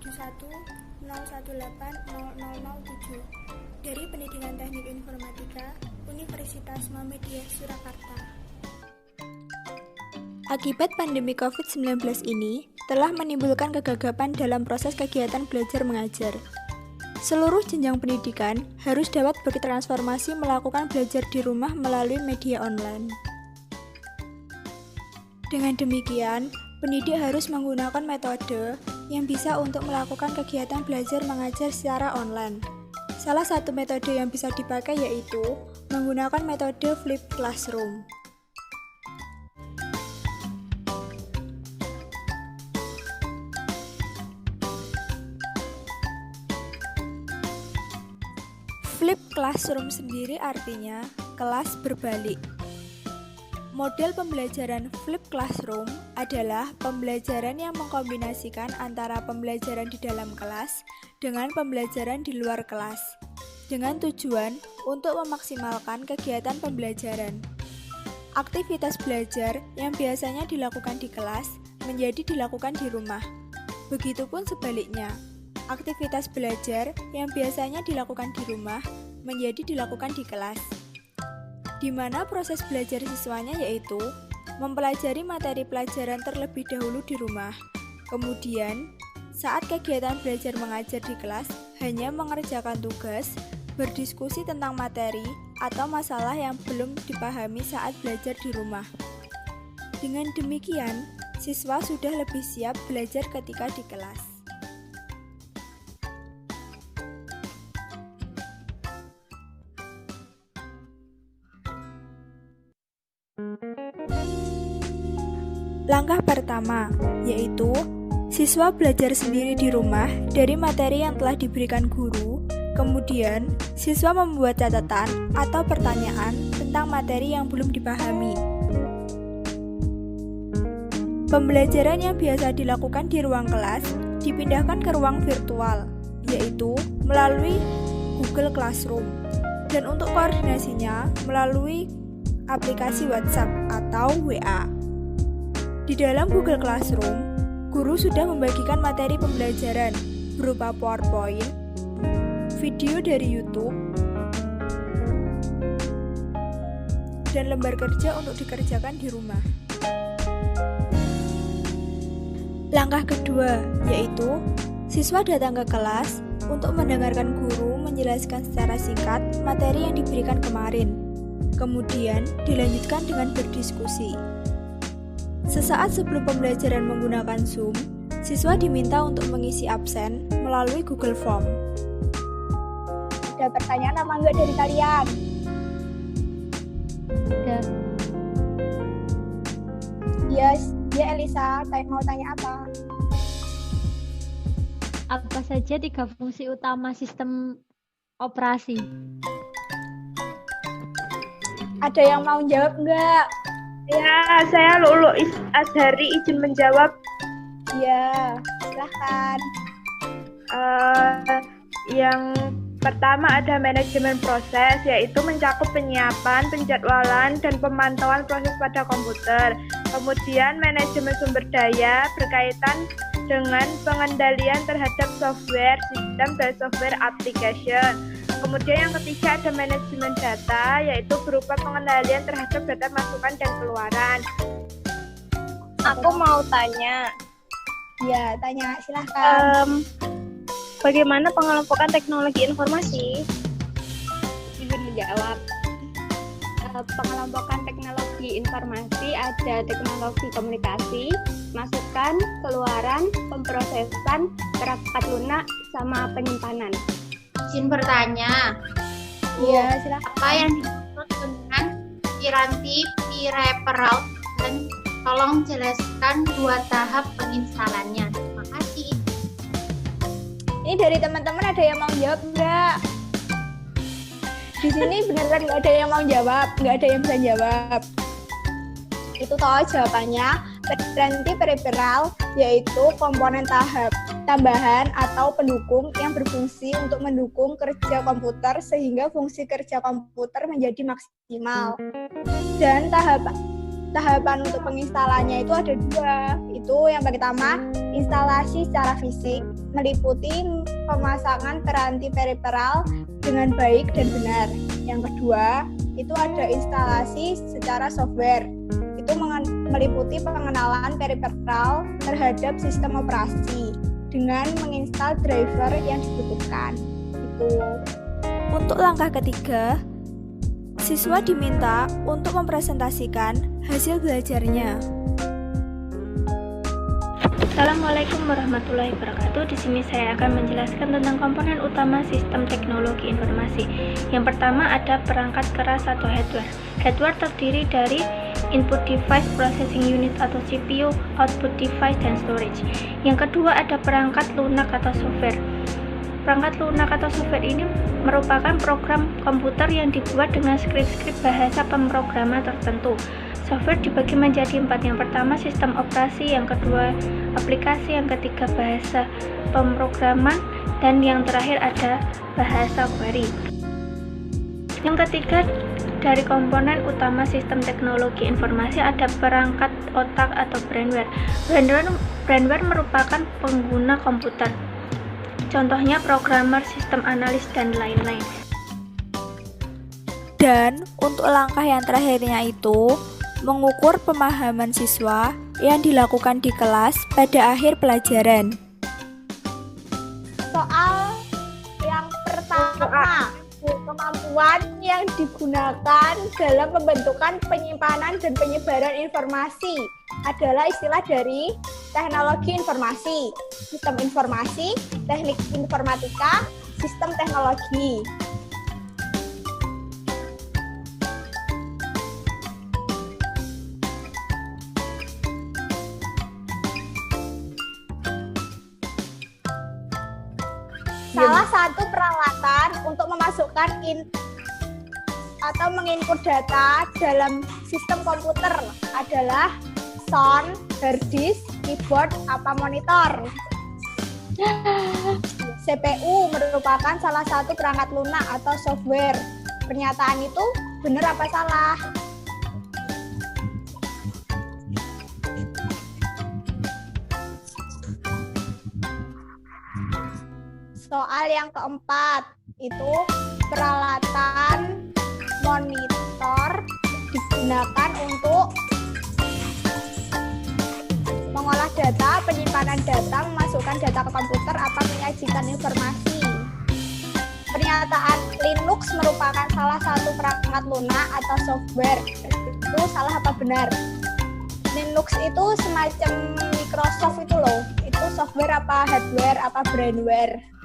0180007 dari Pendidikan Teknik Informatika Universitas Muhammadiyah Surakarta. Akibat pandemi COVID-19 ini telah menimbulkan kegagapan dalam proses kegiatan belajar mengajar. Seluruh jenjang pendidikan harus dapat bertransformasi melakukan belajar di rumah melalui media online. Dengan demikian, pendidik harus menggunakan metode yang bisa untuk melakukan kegiatan belajar mengajar secara online. Salah satu metode yang bisa dipakai yaitu menggunakan metode flipped classroom. Flipped classroom sendiri artinya kelas berbalik. Model pembelajaran flipped classroom adalah pembelajaran yang mengkombinasikan antara pembelajaran di dalam kelas dengan pembelajaran di luar kelas, dengan tujuan untuk memaksimalkan kegiatan pembelajaran. Aktivitas belajar yang biasanya dilakukan di kelas menjadi dilakukan di rumah. Begitupun sebaliknya, aktivitas belajar yang biasanya dilakukan di rumah menjadi dilakukan di kelas, di mana proses belajar siswanya yaitu mempelajari materi pelajaran terlebih dahulu di rumah. Kemudian, saat kegiatan belajar mengajar di kelas, hanya mengerjakan tugas, berdiskusi tentang materi atau masalah yang belum dipahami saat belajar di rumah. Dengan demikian, siswa sudah lebih siap belajar ketika di kelas. Langkah pertama, yaitu siswa belajar sendiri di rumah dari materi yang telah diberikan guru. Kemudian, siswa membuat catatan atau pertanyaan tentang materi yang belum dipahami. Pembelajaran yang biasa dilakukan di ruang kelas dipindahkan ke ruang virtual, yaitu melalui Google Classroom. Dan untuk koordinasinya melalui aplikasi WhatsApp atau WA. Di dalam Google Classroom, guru sudah membagikan materi pembelajaran berupa PowerPoint, video dari YouTube, dan lembar kerja untuk dikerjakan di rumah. Langkah kedua, yaitu siswa datang ke kelas untuk mendengarkan guru menjelaskan secara singkat materi yang diberikan kemarin. Kemudian dilanjutkan dengan berdiskusi. Sesaat sebelum pembelajaran menggunakan Zoom, siswa diminta untuk mengisi absen melalui Google Form. Ada pertanyaan apa enggak dari kalian? Ada. Yes, ya Elisa, mau tanya apa? Apa saja 3 fungsi utama sistem operasi? Ada yang mau jawab enggak? Ya, saya Lulu Azhari izin menjawab. Ya, silahkan. Yang pertama ada manajemen proses, yaitu mencakup penyiapan, penjadwalan, dan pemantauan proses pada komputer. Kemudian manajemen sumber daya berkaitan dengan pengendalian terhadap software, sistem, dan software application. Kemudian yang ketiga ada manajemen data, yaitu berupa pengendalian terhadap data masukan dan keluaran. Aku mau tanya. Ya, tanya silahkan. Bagaimana pengelompokan teknologi informasi? Izin menjawab. Pengelompokan teknologi informasi ada teknologi komunikasi, masukan, keluaran, pemrosesan, perangkat lunak, sama penyimpanan. Izin bertanya. Iya, silakan. Apa yang dimaksud dengan Piranti Pireperout dan tolong jelaskan 2 tahap penginstalannya. Terima kasih. Ini dari teman-teman ada yang mau jawab enggak? Di sini beneran nggak ada yang mau jawab, nggak ada yang bisa jawab. Itu toh jawabannya. Piranti periferal yaitu komponen tambahan atau pendukung yang berfungsi untuk mendukung kerja komputer sehingga fungsi kerja komputer menjadi maksimal. Dan tahapan untuk penginstalannya itu ada 2. Itu yang pertama, instalasi secara fisik. meliputi pemasangan piranti periferal dengan baik dan benar. Yang kedua, itu ada instalasi secara software. Itu meliputi pengenalan periferal terhadap sistem operasi dengan menginstal driver yang dibutuhkan. Itu. Untuk langkah ketiga, siswa diminta untuk mempresentasikan hasil belajarnya. Assalamualaikum warahmatullahi wabarakatuh. Di sini saya akan menjelaskan tentang komponen utama sistem teknologi informasi. Yang pertama ada perangkat keras atau hardware. Hardware terdiri dari input device, processing unit atau CPU, output device, dan storage. Yang kedua ada perangkat lunak atau software. Perangkat lunak atau software ini merupakan program komputer yang dibuat dengan skrip-skrip bahasa pemrograman tertentu. Software dibagi menjadi 4. Yang pertama sistem operasi, yang kedua aplikasi, yang ketiga bahasa pemrograman, dan yang terakhir ada bahasa query. Yang ketiga dari komponen utama sistem teknologi informasi ada perangkat otak atau brainware. Brainware merupakan pengguna komputer. Contohnya programmer, sistem analis, dan lain-lain. Dan untuk langkah yang terakhirnya itu mengukur pemahaman siswa yang dilakukan di kelas pada akhir pelajaran. Soal yang pertama, kemampuan yang digunakan dalam pembentukan, penyimpanan, dan penyebaran informasi adalah istilah dari teknologi informasi, sistem informasi, teknik informatika, sistem teknologi. Salah satu peralatan untuk memasukkan atau menginput data dalam sistem komputer adalah sound, hard disk, keyboard, apa monitor. CPU merupakan salah satu perangkat lunak atau software. Pernyataan itu benar apa salah? Soal yang keempat, itu peralatan monitor digunakan untuk mengolah data, penyimpanan data, memasukkan data ke komputer, apa menyajikan informasi. Pernyataan Linux merupakan salah satu perangkat lunak atau software. Itu salah apa benar? Linux itu semacam Microsoft itu loh. Itu software apa hardware apa brainware?